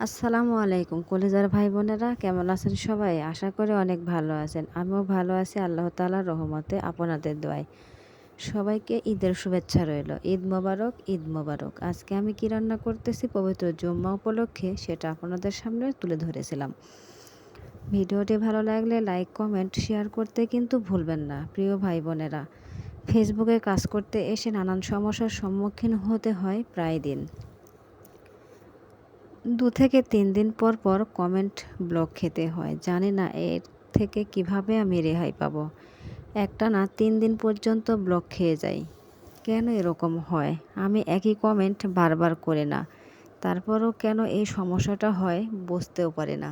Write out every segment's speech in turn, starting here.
আসসালামু আলাইকুম কলিজার ভাই বোনেরা, কেমন আছেন সবাই? আশা করি অনেক ভালো আছেন। আমিও ভালো আছি আল্লাহ তাআলার রহমতে, আপনাদের দোয়ায়। সবাইকে ঈদের শুভেচ্ছা রইল। ঈদ মোবারক, ঈদ মোবারক। আজকে আমি কি রান্না করতেছি পবিত্র জুম্মা উপলক্ষে সেটা আপনাদের সামনে তুলে ধরেছিলাম। ভিডিওটি ভালো লাগলে লাইক, কমেন্ট, শেয়ার করতে কিন্তু ভুলবেন না। প্রিয় ভাই বোনেরা, ফেসবুকে কাজ করতে এসে নানান সমস্যার সম্মুখীন হতে হয় প্রায় দিন। 2 থেকে 3 দিন পর পর কমেন্ট ব্লক খেতে হয়। জানি না এর থেকে কিভাবে আমি রেহাই পাবো। একটানা 3 দিন পর্যন্ত ব্লক খেয়ে যাই। কেন এরকম হয়? আমি একই কমেন্ট বারবার করি না। তারপরও কেন এই সমস্যাটা হয় বুঝতেও পারি না।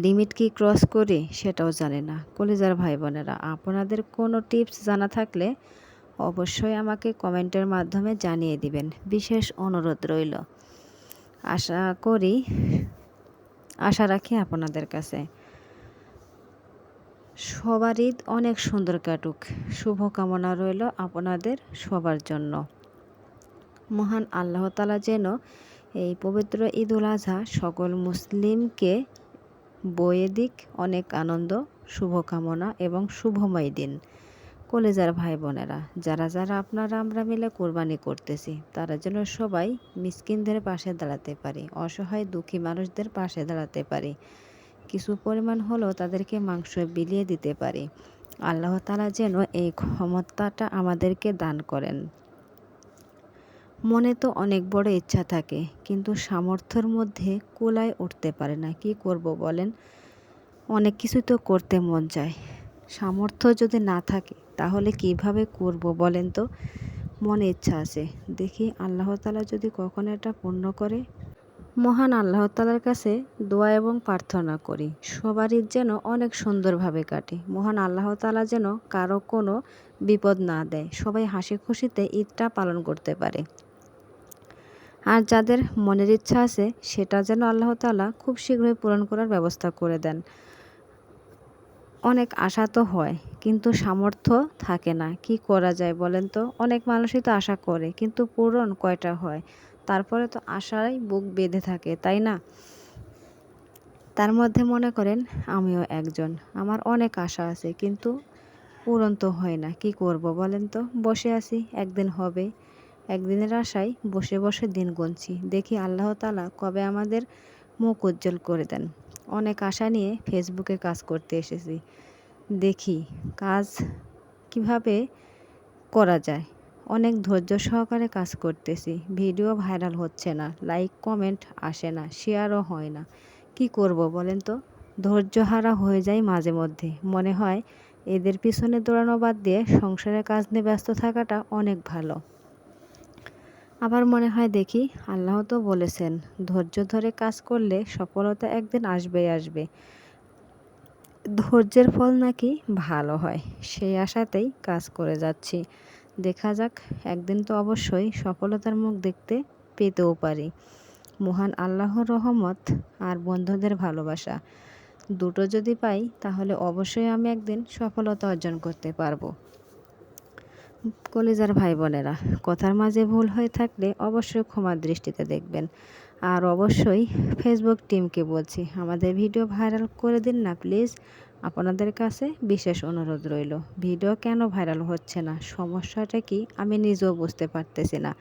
লিমিট কি ক্রস করি সেটাও জানি না। কলিজার ভাই বোনেরা, আপনাদের কোনো টিপস জানা থাকলে অবশ্যই আমাকে কমেন্টের মাধ্যমে জানিয়ে দিবেন। বিশেষ অনুরোধ রইল। আশা রাখি আপনাদের কাছে। সবার ঈদ অনেক সুন্দর কাটুক। শুভকামনা রইল আপনাদের সবার জন্য। মহান আল্লাহ তাআলা যেন এই পবিত্র ঈদুল আজহা সকল মুসলিমকে বয়ে দিক অনেক আনন্দ, শুভকামনা এবং শুভময় দিন। কলেজার ভাই বোনেরা, যারা আমরা মিলে কোরবানি করতেছি, তারা যেন সবাই মিসকিনদের পাশে দাঁড়াতে পারি, অসহায় দুঃখী মানুষদের পাশে দাঁড়াতে পারি, কিছু পরিমাণ হলেও তাদেরকে মাংস বিলিয়ে দিতে পারি। আল্লাহ তাআলা যেন এই ক্ষমতাটা আমাদেরকে দান করেন। মনে তো অনেক বড় ইচ্ছা থাকে, কিন্তু সামর্থ্যের মধ্যে কুলায় উঠতে পারে না। কি করব বলেন? অনেক কিছু তো করতে মন চায়, সামর্থ্য যদি না থাকে তাহলে কিভাবে করব বলেন তো? মনে ইচ্ছা আছে, দেখি আল্লাহ তাআলা যদি কখনো এটা পূর্ণ করে। মহান আল্লাহ তাআলার কাছে দোয়া এবং প্রার্থনা করি সবারই যেন অনেক সুন্দরভাবে কাটে। মহান আল্লাহ তাআলা যেন কারো কোনো বিপদ না দেয়, সবাই হাসি খুশিতে ঈদটা পালন করতে পারে। আর যাদের মনের ইচ্ছা আছে সেটা যেন আল্লাহ তাআলা খুব শীঘ্রই পূরণ করার ব্যবস্থা করে দেন। অনেক আশা তো হয়, কিন্তু সামর্থ্য থাকে না। কি করা যায় বলেন তো? অনেক মানুষই তো আশা করে, কিন্তু পূরণ কয়টা হয়? তারপরে তো আশায় বুক বেঁধে থাকে, তাই না? তার মধ্যে মনে করেন আমিও একজন। আমার অনেক আশা আছে, কিন্তু পূরণ তো হয় না। কি করব বলেন তো? বসে আছি, একদিন হবে। একদিনের আশায় বসে বসে দিন গুনছি। দেখি আল্লাহ তাআলা কবে আমাদের মুখ উজ্জ্বল করে দেন। অনেক আশা নিয়ে ফেসবুকে কাজ করতে এসেছি। দেখি কাজ কিভাবে করা যায়। অনেক ধৈর্য সহকারে কাজ করতেছি। ভিডিও ভাইরাল হচ্ছে না, লাইক কমেন্ট আসে না, শেয়ারও হয় না। কি করব বলেন তো? ধৈর্যহারা হয়ে যাই মাঝে মধ্যে। মনে হয় এদের পিছনে দৌড়ানো বাদ দিয়ে সংসারের কাজ নিয়ে ব্যস্ত থাকাটা অনেক ভালো। আবার মনে হয় দেখি আল্লাহ তো বলেছেন ধৈর্য ধরে কাজ করলে সফলতা একদিন আসবেই আসবে। ধৈর্যের ফল নাকি ভালো হয়, সেই আশাতেই কাজ করে যাচ্ছি। দেখা যাক, একদিন তো অবশ্যই সফলতার মুখ দেখতে পেতেও পারি। মহান আল্লাহর রহমত আর বন্ধুদের ভালোবাসা দুটো যদি পাই তাহলে অবশ্যই আমি একদিন সফলতা অর্জন করতে পারবো। কলিজার ভাই বোনেরা, কথার মাঝে ভুল হয়ে থাকলে অবশ্যই ক্ষমার দৃষ্টিতে দেখবেন। আর অবশ্যই ফেসবুক টিমকে বলছি, আমাদের ভিডিও ভাইরাল করে দিন না প্লিজ। আপনাদের কাছে বিশেষ অনুরোধ রইল। ভিডিও কেন ভাইরাল হচ্ছে না, সমস্যাটা কি আমি নিজেও বুঝতে পারতেছি না।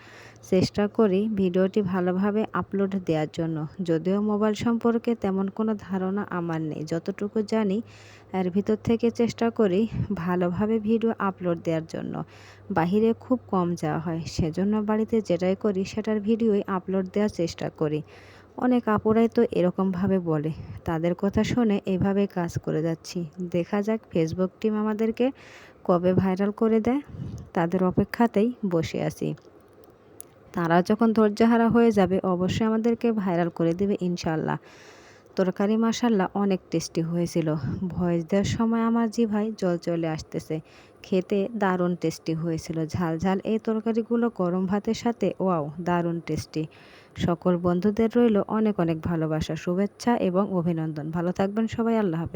চেষ্টা করি ভিডিওটি ভালোভাবে আপলোড দেওয়ার জন্য, যদিও মোবাইল সম্পর্কে তেমন কোনো ধারণা আমার নেই। যতটুকু জানি এর ভিতর থেকে চেষ্টা করি ভালোভাবে ভিডিও আপলোড দেওয়ার জন্য। বাহিরে খুব কম যাওয়া হয়, সেজন্য বাড়িতে যেটাই করি সেটার ভিডিওই আপলোড দেওয়ার চেষ্টা করি। অনেক আপুরাই তো এরকমভাবে বলে, তাদের কথা শুনে এভাবে কাজ করে যাচ্ছি। দেখা যাক ফেসবুক টিম আমাদেরকে কবে ভাইরাল করে দেয়, তাদের অপেক্ষাতেই বসে আছি। তারা যখন ধৈর্যহারা হয়ে যাবে অবশ্যই আমাদেরকে ভাইরাল করে দেবে ইনশাল্লাহ। তরকারি মাশাল্লাহ অনেক টেস্টি হয়েছিল। ভয়েস দেওয়ার সময় আমার জিভায় জল চলে আসতেছে। খেতে দারুণ টেস্টি হয়েছিল। ঝাল ঝাল এই তরকারিগুলো গরম ভাতের সাথে ওয়াও, দারুণ টেস্টি। সকল বন্ধুদের রইল অনেক অনেক ভালোবাসা, শুভেচ্ছা এবং অভিনন্দন। ভালো থাকবেন সবাই। আল্লাহ হাফেজ।